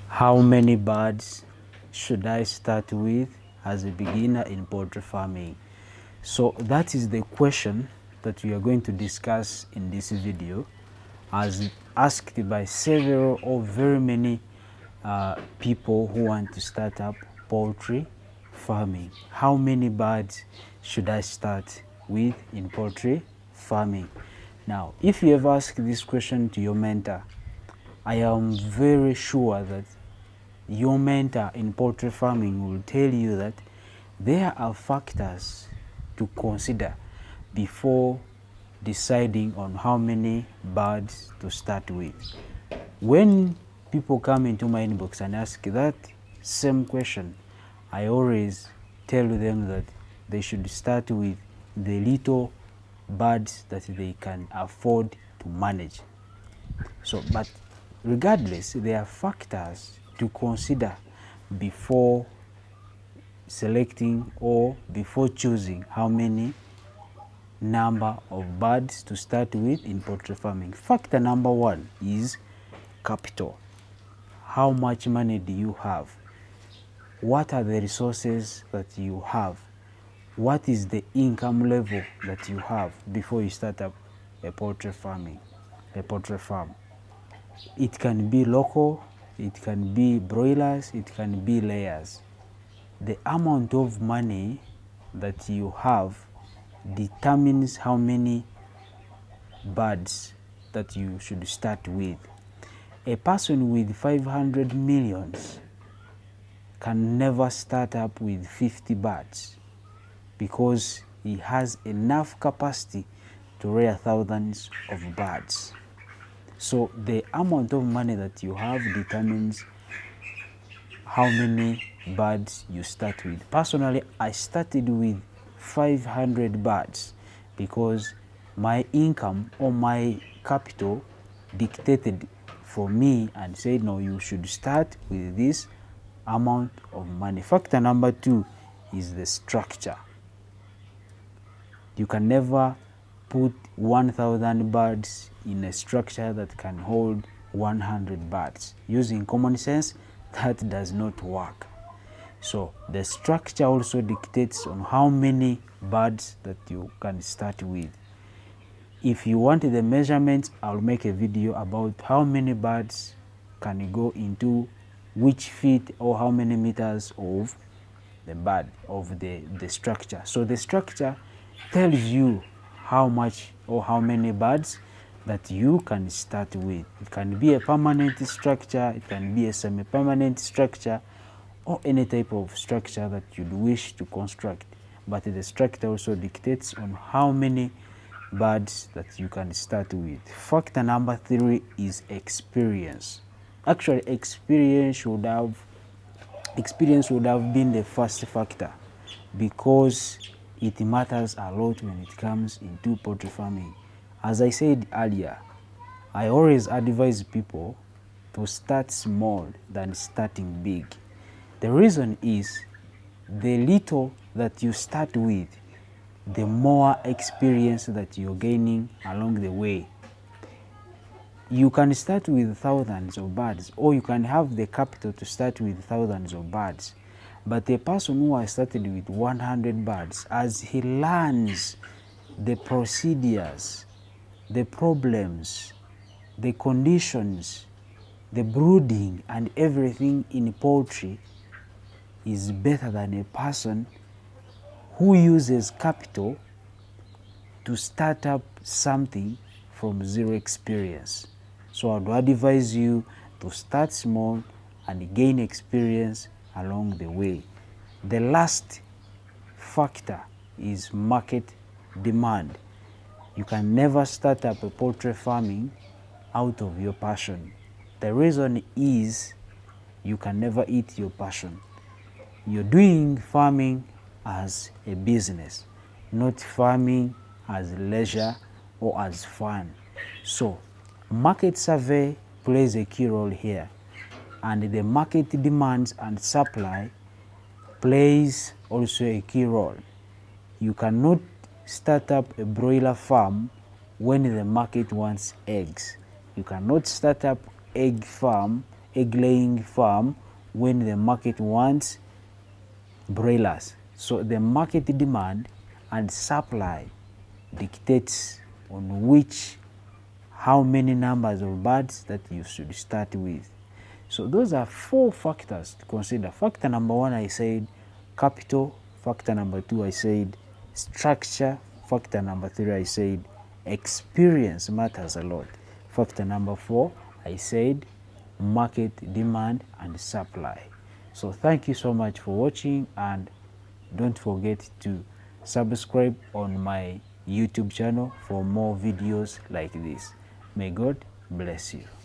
How many birds should I start with as a beginner in poultry farming? So that is the question that we are going to discuss in this video, as asked by several or very many people who want to start up poultry farming. How many birds should I start with in poultry farming? Now, if you have asked this question to your mentor, I am very sure that your mentor in poultry farming will tell you that there are factors to consider before deciding on how many birds to start with. When people come into my inbox and ask that same question, I always tell them that they should start with the little birds that they can afford to manage. So, but regardless, there are factors to consider before selecting or before choosing how many number of birds to start with in poultry farming. Factor number one is capital. How much money do you have? What are the resources that you have? What is the income level that you have before you start up a poultry farming, a poultry farm? It can be local, it can be broilers, it can be layers. The amount of money that you have determines how many birds that you should start with. A person with 500 millions can never start up with 50 birds because he has enough capacity to rear thousands of birds. So the amount of money that you have determines how many birds you start with. Personally, I started with 500 birds because my income or my capital dictated for me and said, no, you should start with this amount of money. Factor number two is the structure. You can never put 1,000 birds in a structure that can hold 100 birds. Using common sense, that does not work. So the structure also dictates on how many birds that you can start with. If you want the measurements, I'll make a video about how many birds can go into which feet or how many meters of the bird, of the structure. So the structure tells you how much or how many birds that you can start with. It can be a permanent structure, it can be a semi-permanent structure, or any type of structure that you'd wish to construct. But the structure also dictates on how many birds that you can start with. Factor number three is experience. Actually, experience would have been the first factor because it matters a lot when it comes into poultry farming. As I said earlier, I always advise people to start small than starting big. The reason is the little that you start with, the more experience that you're gaining along the way. You can start with thousands of birds, or you can have the capital to start with thousands of birds. But the person who has started with 100 birds, as he learns the procedures, the problems, the conditions, the brooding and everything in poultry, is better than a person who uses capital to start up something from zero experience. So I would advise you to start small and gain experience along the way. The last factor is market demand. You can never start up a poultry farming out of your passion. The reason is you can never eat your passion. You're doing farming as a business, not farming as leisure or as fun. So market survey plays a key role here, and the market demands and supply plays also a key role. You cannot start up a broiler farm when the market wants eggs. You cannot start up egg farm egg laying farm when the market wants broilers. So the market demand and supply dictates on how many numbers of birds that you should start with. So those are 4 factors to consider. Factor number 1, I said capital. Factor number 2, I said structure. Factor number 3, I said experience matters a lot. Factor number 4, I said market demand and supply. So thank you so much for watching, and don't forget to subscribe on my YouTube channel for more videos like this. May God bless you.